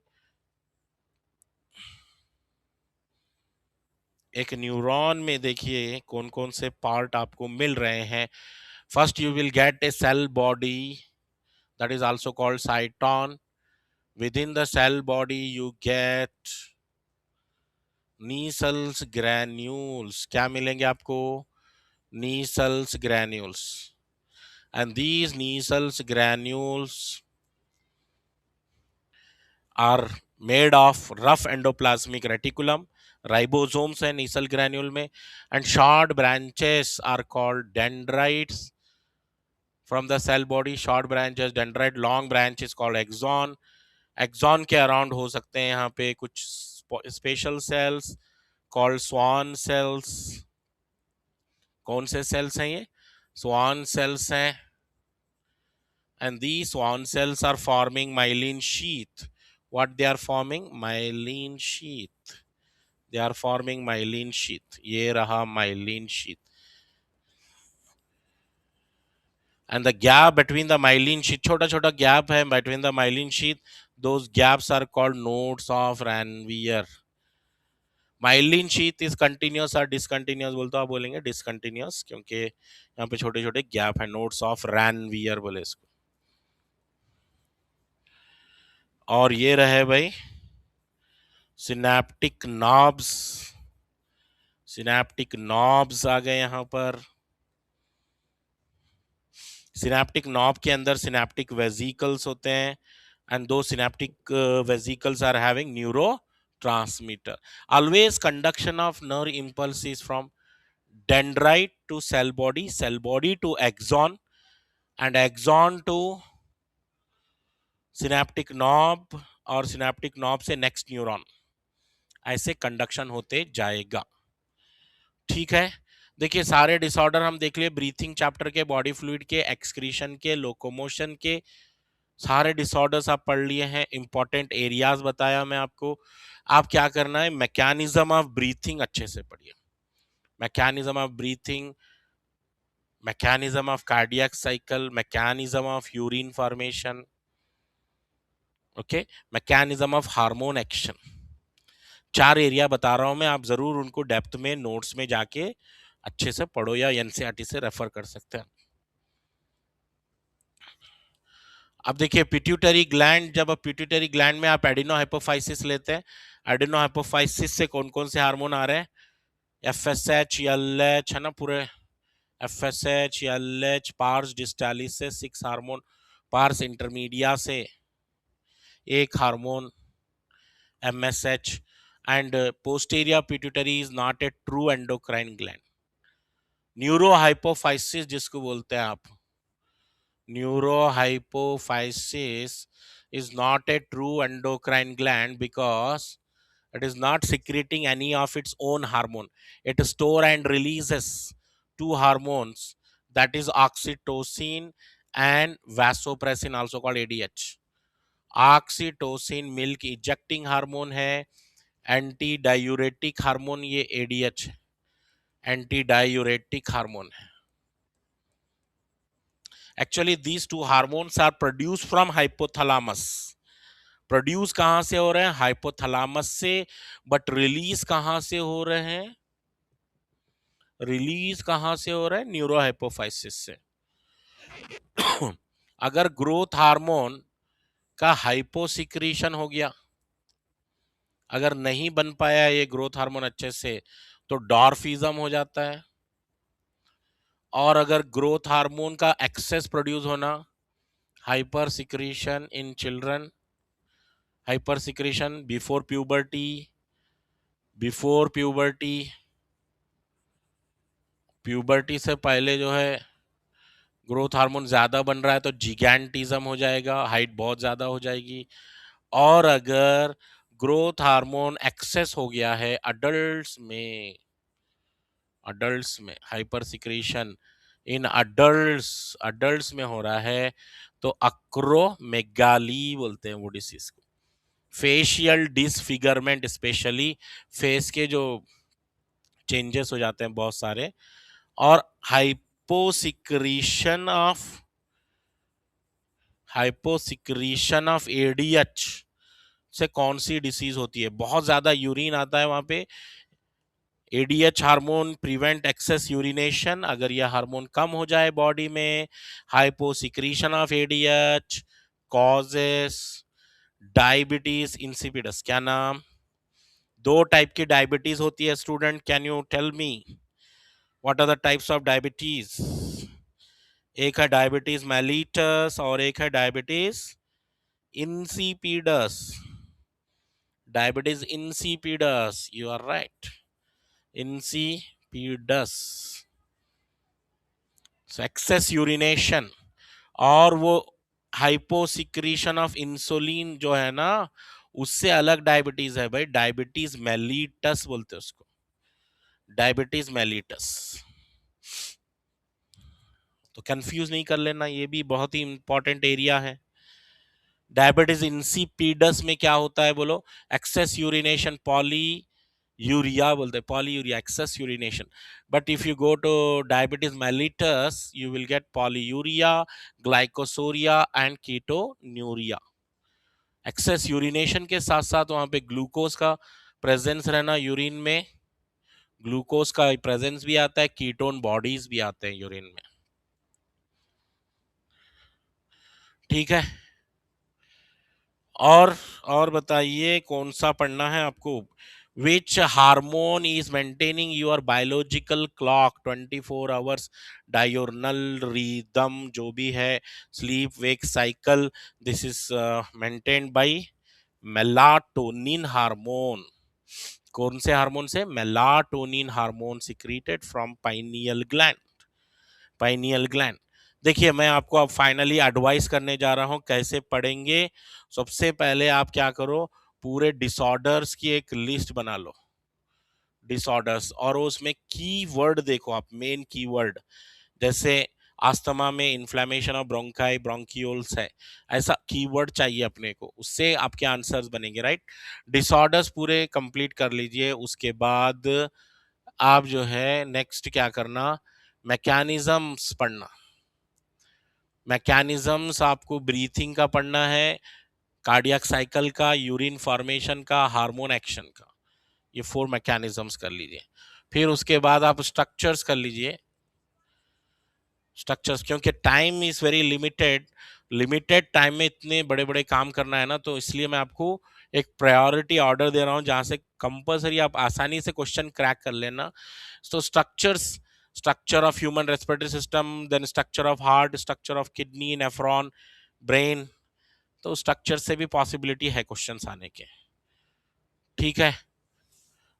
एक न्यूरॉन में देखिए कौन कौन से पार्ट आपको मिल रहे हैं. First you will get a cell body, that is also called cyton. Within the cell body you get Nissl's granules. क्या मिलेंगे आपको, Nissl's granules. And these Nissl's granules are made of rough endoplasmic reticulum. Ribosomes है Nissl granule में. And short branches are called dendrites from the cell body. Short branches dendrite, long branch is called axon. Axon के around हो सकते हैं यहाँ पे कुछ special cells called Schwann cells. कौन से सेल्स हैं ये, स्वान सेल्स हैं. And the Schwann cells are forming myelin sheath. What they are forming, myelin sheath. They are forming myelin sheath. ये रहा myelin sheath. And the gap between the myelin sheath, छोटा छोटा gap है between the myelin sheath, those gaps are called nodes of Ranvier. Myelin sheath is continuous और discontinuous बोलते हो, आप बोलेंगे डिसकंटिन्यूअस क्योंकि यहाँ पे छोटे छोटे गैप है. नोड्स ऑफ रैनवियर बोले इसको. और ये रहे भाई सिनेप्टिक नॉब्स. सिनेप्टिक नॉब्स आ गए यहाँ पर. सिनेप्टिक नॉब के अंदर सिनेप्टिक वेजिकल्स होते हैं. And the synaptic vesicles are having neurotransmitter. Always conduction of nerve impulse is from dendrite to cell body to axon, and axon to synaptic knob, और synaptic knob से next neuron. ऐसे conduction होते जाएगा. ठीक है, देखिए सारे डिसऑर्डर हम देख लिए, ब्रीथिंग चैप्टर के, बॉडी फ्लूइड के, एक्सक्रीशन के, लोकोमोशन के, सारे डिसऑर्डर्स आप पढ़ लिए हैं. इंपॉर्टेंट एरियाज बताया मैं आपको. आप क्या करना है, मैकेनिज्म ऑफ ब्रीथिंग अच्छे से पढ़िए. Mechanism of breathing, mechanism of cardiac cycle, mechanism of urine formation, okay, mechanism of hormone action. 4 area बता रहा हूं मैं, आप जरूर उनको डेप्थ में नोट्स में जाके अच्छे से पढ़ो या एनसीईआरटी से रेफर कर सकते हैं. अब देखिए पिट्यूटरी ग्लैंड, जब पिट्यूटरी ग्लैंड में आप एडिनो हाइपोफाइसिस लेते हैं, एडिनो हाइपोफाइसिस से कौन कौन से हार्मोन आ रहे हैं, FSH, LH है ना, पूरे FSH, LH, पार्स डिस्टालिस से 6 हार्मोन, पार्स इंटरमीडिया से 1 hormone MSH. And posterior pituitary is not a true endocrine gland. Neurohypophysis जिसको बोलते हैं आप, neurohypophysis is not a true endocrine gland because It is not secreting any of its own hormone. It store and releases two hormones, that is oxytocin and vasopressin, also called ADH. Oxytocin milk ejecting hormone है, anti diuretic hormone ये ADH है, anti diuretic hormone है. Actually these two hormones are produce from hypothalamus. Produce कहां से हो रहे हैं? Hypothalamus से. बट रिलीज कहां से हो रहे हैं? रिलीज कहां से हो रहे हैं? न्यूरोहाइपोफाइसिस से. अगर ग्रोथ हार्मोन का हाइपोसिक्रीशन हो गया, अगर नहीं बन पाया ये ग्रोथ हार्मोन अच्छे से, तो डॉर्फिज्म हो जाता है. और अगर ग्रोथ हार्मोन का एक्सेस प्रोड्यूस होना, hyper secretion in children, hyper secretion before puberty, before puberty, puberty से पहले जो है ग्रोथ हार्मोन ज्यादा बन रहा है तो जिगैंटिज्म हो जाएगा, हाइट बहुत ज्यादा हो जाएगी. और अगर ग्रोथ हार्मोन एक्सेस हो गया है अडल्ट्स में हाइपर सिक्रीशन इन अडल्ट्स में हो रहा है, तो अक्रोमेगाली बोलते हैं वो डिसीज को. फेशियल डिसफिगरमेंट, स्पेशली फेस के जो चेंजेस हो जाते हैं बहुत सारे. और हाइपोसिक्रीशन ऑफ एडीएच से कौन सी डिसीज होती है? बहुत ज्यादा यूरिन आता है वहां पे. ADH hormone prevent excess urination. अगर यह हार्मोन कम हो जाए बॉडी में, hyposecretion of ADH causes diabetes insipidus. क्या नाम? दो टाइप की डायबिटीज होती है student. Can you tell me what are the types of diabetes? एक है डायबिटीज मेलिटस और एक है diabetes insipidus. Diabetes insipidus, you are right, insipidus. Excess urination. और वो हाइपोसिक्रीशन ऑफ इंसुलिन जो है ना, उससे अलग डायबिटीज है भाई, डायबिटीज मेलिटस बोलते हैं उसको, डायबिटीज मेलिटस. तो कंफ्यूज नहीं कर लेना, ये भी बहुत ही इंपॉर्टेंट एरिया है. डायबिटीज इंसिपिडस में क्या होता है बोलो? एक्सेस यूरिनेशन, पॉली यूरिया बोलते हैं, polyuria, excess urination. But if you go to diabetes mellitus, you will get polyuria, glycosuria and ketonuria. Excess urination के साथ साथ वहां पे ग्लूकोज का प्रेजेंस रहना यूरिन में, ग्लूकोज का प्रेजेंस भी आता है, कीटोन बॉडीज भी आते हैं यूरिन में. ठीक है. और बताइए कौन सा पढ़ना है आपको? Which hormone is maintaining your biological clock 24 hours diurnal rhythm, जो भी है sleep wake cycle, this is maintained by melatonin hormone. कौन से हार्मोन से? Melatonin hormone secreted from pineal gland. Pineal gland. देखिए मैं आपको अब फाइनली एडवाइस करने जा रहा हूं कैसे पढ़ेंगे. सबसे पहले आप क्या करो, पूरे डिसऑर्डर्स की एक लिस्ट बना लो, डिसऑर्डर्स, और उसमें की वर्ड देखो आप, मेन कीवर्ड. जैसे अस्थमा में इन्फ्लेमेशन ऑफ ब्रोंकाई, ब्रोंकियोल्स है, ऐसा कीवर्ड चाहिए अपने को, उससे आपके आंसर्स बनेंगे, राइट. डिसऑर्डर्स पूरे कंप्लीट कर लीजिए. उसके बाद आप जो है नेक्स्ट क्या करना, मैकेनिज्म्स पढ़ना. मैकेनिज्म्स आपको ब्रीथिंग का पढ़ना है, कार्डियक साइकिल का, यूरिन फॉर्मेशन का, हार्मोन एक्शन का. ये 4 मैकेनिज्म्स कर लीजिए. फिर उसके बाद आप स्ट्रक्चर्स कर लीजिए. स्ट्रक्चर्स, क्योंकि time is very limited, limited time में इतने बड़े बड़े काम करना है ना, तो इसलिए मैं आपको एक प्रायोरिटी ऑर्डर दे रहा हूं जहां से कंपलसरी आप आसानी से क्वेश्चन क्रैक कर लेना. तो structures, structure of human respiratory system, then structure of heart, structure of kidney, nephron, brain. तो स्ट्रक्चर से भी पॉसिबिलिटी है क्वेश्चंस आने के. ठीक है,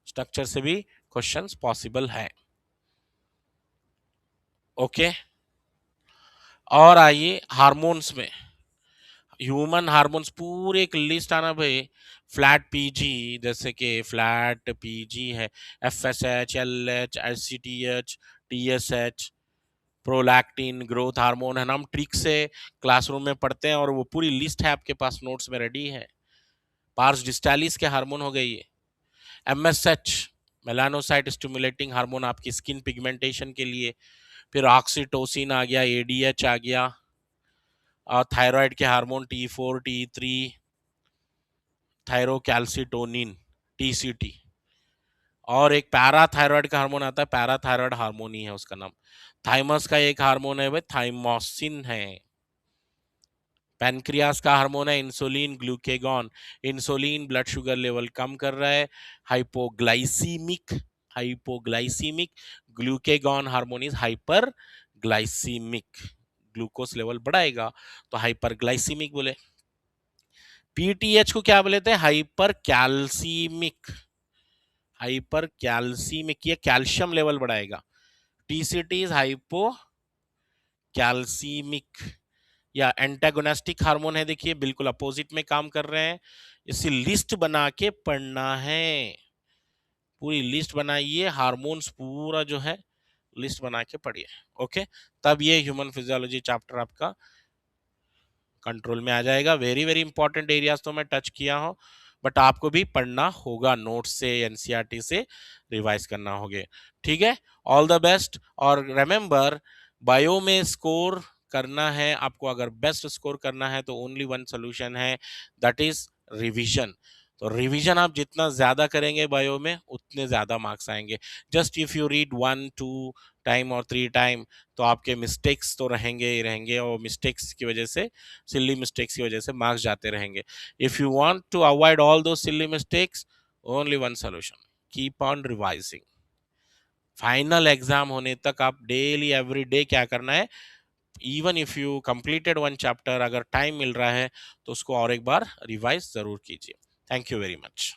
स्ट्रक्चर से भी क्वेश्चंस पॉसिबल है. ओके. और आइए हार्मोन्स में. ह्यूमन हार्मोन्स पूरे एक लिस्ट आना भाई, फ्लैट पीजी, जैसे कि फ्लैट पीजी है, FSH, LH, HCTH, TSH, prolactin, growth hormone है ना, हम ट्रिक से क्लासरूम में पढ़ते हैं और वो पूरी लिस्ट है आपके पास नोट्स में रेडी है। पार्स डिस्टालिस के हार्मोन हो गई है। एमएसएच, मेलानोसाइट स्टिमुलेटिंग हार्मोन, आपकी स्किन पिगमेंटेशन के लिए। फिर ऑक्सीटोसिन आ गया, एडीएच आ गया, और थायराइड के hormone T4, T3, thyrocalcitonin, TCT, और एक पैराथायराइड का हार्मोन आता है, पैराथायराइड हार्मोन ही है उसका नाम। थाइमस का एक हार्मोन है भाई, थाइमोसिन है। पैनक्रियास का हार्मोन है insulin, glucagon. Insulin blood sugar level कम कर रहा है, hypoglycaemic, hypoglycaemic. Glucagon hormone is hyperglycaemic, glucose level बढ़ाएगा तो हाइपरग्लाइसीमिक बोले। पीटीएच को क्या बोलते हैं, हाइपर कैल्सीमिक, हाइपर कैल्सीमिक, ये कैल्शियम लेवल बढ़ाएगा। TCT is hypocalcaemic. या एंटागोनिस्टिक हार्मोन है, देखिए बिल्कुल अपोजिट में काम कर रहे हैं। इसी लिस्ट बना के पढ़ना है, पूरी लिस्ट बनाइए, हार्मोन्स पूरा जो है लिस्ट बना के पढ़िए। ओके, तब ये ह्यूमन फिजियोलॉजी चैप्टर आपका कंट्रोल में आ जाएगा। वेरी वेरी इंपॉर्टेंट एरियाज तो मैं टच किया हूँ, बट आपको भी पढ़ना होगा, नोट्स से, एनसीईआरटी से रिवाइज करना होगा। ठीक है, ऑल द बेस्ट। और रिमेंबर, बायो में स्कोर करना है आपको, अगर बेस्ट स्कोर करना है तो ओनली वन सोल्यूशन है, दैट इज रिवीजन। तो रिवीजन आप जितना ज्यादा करेंगे बायो में, उतने ज्यादा मार्क्स आएंगे। Just if you read 1-2 time और 3 टाइम, तो आपके मिस्टेक्स तो रहेंगे ही रहेंगे, और मिस्टेक्स की वजह से, सिली मिस्टेक्स की वजह से मार्क्स जाते रहेंगे। If you want to avoid all the silly mistakes, only one solution, keep on revising. Final exam होने तक आप डेली एवरी डे क्या करना है, even if you completed one chapter, अगर टाइम मिल रहा है तो उसको और एक बार रिवाइज जरूर कीजिए। Thank you very much.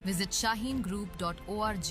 Visit shaheengroup.org